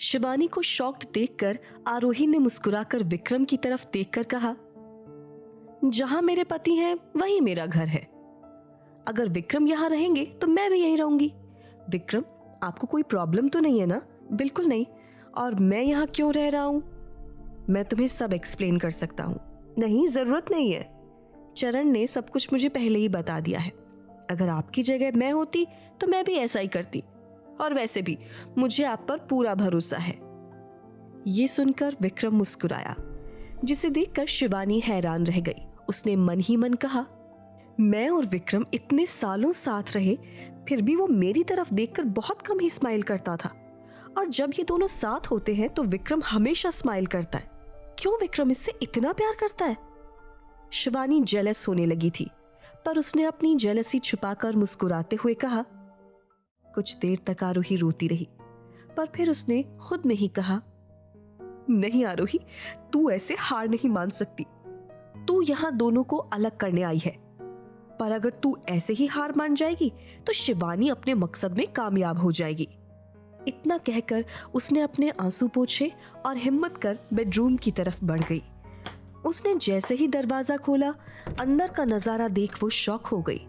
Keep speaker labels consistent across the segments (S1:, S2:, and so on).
S1: शिवानी को शॉक्ड देखकर आरोही ने मुस्कुराकर विक्रम की तरफ देखकर कहा, जहां मेरे पति हैं वहीं मेरा घर है। अगर विक्रम यहाँ रहेंगे तो मैं भी यहीं रहूंगी। विक्रम, आपको कोई प्रॉब्लम तो नहीं है ना? बिल्कुल नहीं। और मैं यहाँ क्यों रह रहा हूँ? मैं तुम्हें सब एक्सप्लेन कर सकता हूँ। नहीं, जरूरत नहीं है। चरण ने सब कुछ मुझे पहले ही बता दिया है। अगर आपकी जगह मैं होती तो मैं भी ऐसा ही करती। और वैसे भी मुझे आप पर पूरा भरोसा है। ये सुनकर विक्रम मुस्कुराया, जिसे देखकर शिवानी हैरान रह गई। उसने मन ही मन कहा, मैं और विक्रम इतने सालों साथ रहे, फिर भी वो मेरी तरफ देखकर बहुत कम ही स्माइल करता था। और जब ये दोनों साथ होते हैं तो विक्रम हमेशा स्माइल करता है। क्यों विक्रम इससे इतना प्यार करता है? शिवानी जेलस होने लगी थी, पर उसने अपनी जेलसी छुपाकर मुस्कुराते हुए कहा। कुछ देर तक आरोही रोती रही, पर फिर उसने खुद में ही कहा, नहीं आरोही, तू ऐसे हार नहीं मान सकती। तू यहाँ दोनों को अलग करने आई है, पर अगर तू ऐसे ही हार मान जाएगी तो शिवानी अपने मकसद में कामयाब हो जाएगी। इतना कहकर उसने अपने आंसू पोंछे और हिम्मत कर बेडरूम की तरफ बढ़ गई। उसने जैसे ही दरवाजा खोला, अंदर का नजारा देख वो शॉक हो गई,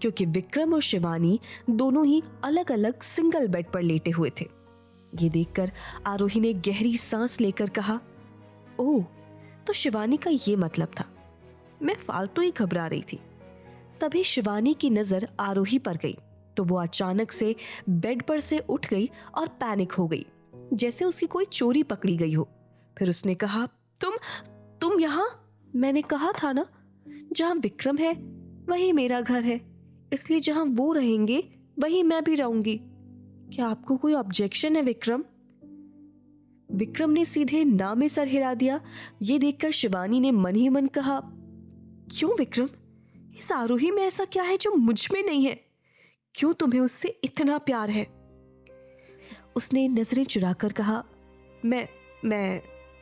S1: क्योंकि विक्रम और शिवानी दोनों ही अलग अलग सिंगल बेड पर लेटे हुए थे। ये देखकर आरोही ने गहरी सांस लेकर कहा, ओह, तो शिवानी का ये मतलब था। मैं फालतू ही घबरा रही थी। तभी शिवानी की नजर आरोही पर गई तो वो अचानक से बेड पर से उठ गई और पैनिक हो गई, जैसे उसकी कोई चोरी पकड़ी गई हो। फिर उसने कहा, तुम यहाँ? मैंने कहा था ना, जहाँ विक्रम है वही मेरा घर है, इसलिए जहाँ वो रहेंगे वहीं मैं भी रहूंगी। क्या आपको कोई ऑब्जेक्शन है विक्रम? विक्रम ने सीधे ना में सर हिला दिया। ये देखकर शिवानी ने मन ही मन कहा, क्यों विक्रम, इस आरोही में ऐसा क्या है जो मुझ में नहीं है? क्यों तुम्हें उससे इतना प्यार है? उसने नजरें चुराकर कहा, मैं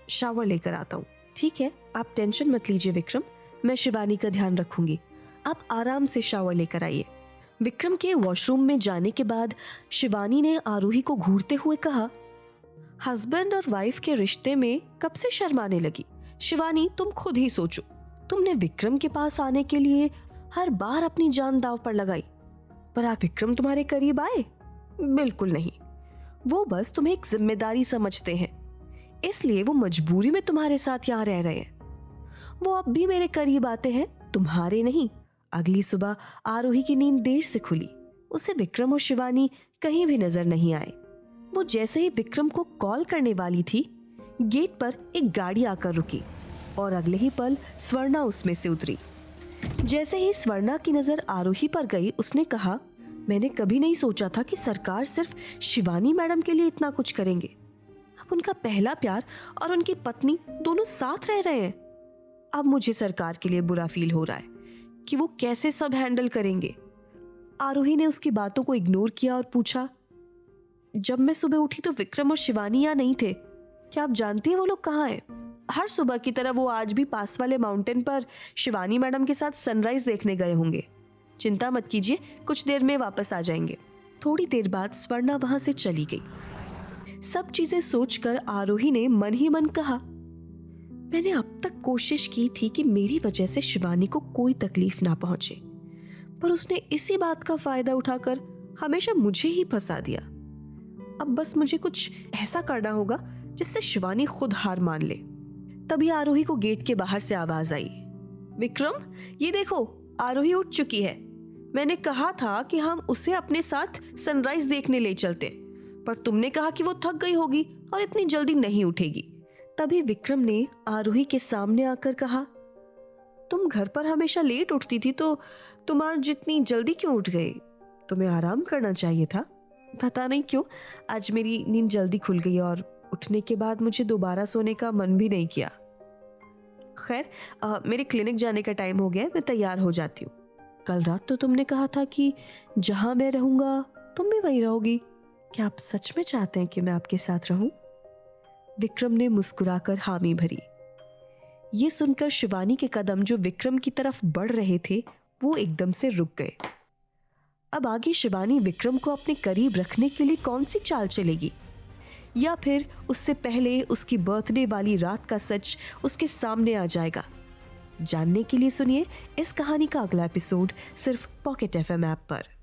S1: शावर लेकर आता हूँ। ठीक है, आप टेंशन मत लीजिए विक्रम, मैं शिवानी का ध्यान रखूंगी। आप आराम से शावर लेकर आइए। विक्रम के वॉशरूम में जाने के बाद शिवानी ने आरोही को घूरते हुए कहा, हस्बैंड और वाइफ के रिश्ते में कब से शर्माने लगी? शिवानी, तुम खुद ही सोचो। तुमने विक्रम के पास आने के लिए हर बार अपनी जान दांव पर लगाई, पर आप विक्रम तुम्हारे करीब आए? बिल्कुल नहीं। वो बस तुम्हें एक जिम्मेदारी समझते हैं, इसलिए वो मजबूरी में तुम्हारे साथ यहाँ रह रहे हैं। वो अब भी मेरे करीब आते हैं, तुम्हारे नहीं। अगली सुबह आरोही की नींद देर से खुली। उसे विक्रम और शिवानी कहीं भी नजर नहीं आए। वो जैसे ही विक्रम को कॉल करने वाली थी, गेट पर एक गाड़ी आकर रुकी और अगले ही पल स्वर्णा उसमें से उतरी। जैसे ही स्वर्णा की नजर आरोही पर गई, उसने कहा, मैंने कभी नहीं सोचा था कि सरकार सिर्फ शिवानी मैडम के लिए इतना कुछ करेंगे। अब उनका पहला प्यार और उनकी पत्नी दोनों साथ रह रहे हैं। अब मुझे सरकार के लिए बुरा फील हो रहा है कि वो कैसे सब हैंडल करेंगे। आरोही ने उसकी बातों को इग्नोर किया और पूछा, जब मैं सुबह उठी तो विक्रम और शिवानी यहाँ नहीं थे। क्या आप जानती हैं वो लोग कहाँ हैं? हर सुबह की तरह वो आज भी पास वाले माउंटेन पर शिवानी मैडम के साथ सनराइज देखने गए होंगे। चिंता मत कीजिए, कुछ देर में वापस आ जाएंगे। थोड़ी देर बाद स्वर्णा वहां से चली गई। सब चीजें सोचकर आरोही ने मन ही मन कहा, मैंने अब तक कोशिश की थी कि मेरी वजह से शिवानी को कोई तकलीफ ना पहुंचे, पर उसने इसी बात का फायदा उठाकर हमेशा मुझे ही फंसा दिया। अब बस मुझे कुछ ऐसा करना होगा जिससे शिवानी खुद हार मान ले। तभी आरोही को गेट के बाहर से आवाज आई, विक्रम, ये देखो, आरोही उठ चुकी है। मैंने कहा था कि हम उसे अपने साथ सनराइज देखने ले चलते, पर तुमने कहा कि वो थक गई होगी और इतनी जल्दी नहीं उठेगी। तभी विक्रम ने आरोही के सामने आकर कहा, तुम घर पर हमेशा लेट उठती थी, तो तुम आज इतनी जल्दी क्यों उठ गई? तुम्हें आराम करना चाहिए था। पता नहीं क्यों आज मेरी नींद जल्दी खुल गई और उठने के बाद मुझे दोबारा सोने का मन भी नहीं किया। खैर, मेरे क्लिनिक जाने का टाइम हो गया, मैं तैयार हो जाती हूँ। कल रात तो तुमने कहा था कि जहां मैं रहूंगा तुम भी वहीं रहोगी। क्या आप सच में चाहते हैं कि मैं आपके साथ रहूं? विक्रम ने मुस्कुराकर हामी भरी। ये सुनकर शिवानी के कदम जो विक्रम की तरफ बढ़ रहे थे वो एकदम से रुक गए। अब आगे शिवानी विक्रम को अपने करीब रखने के लिए कौन सी चाल चलेगी? या फिर उससे पहले उसकी बर्थडे वाली रात का सच उसके सामने आ जाएगा? जानने के लिए सुनिए इस कहानी का अगला एपिसोड सिर्फ पॉकेट एफएम ऐप पर।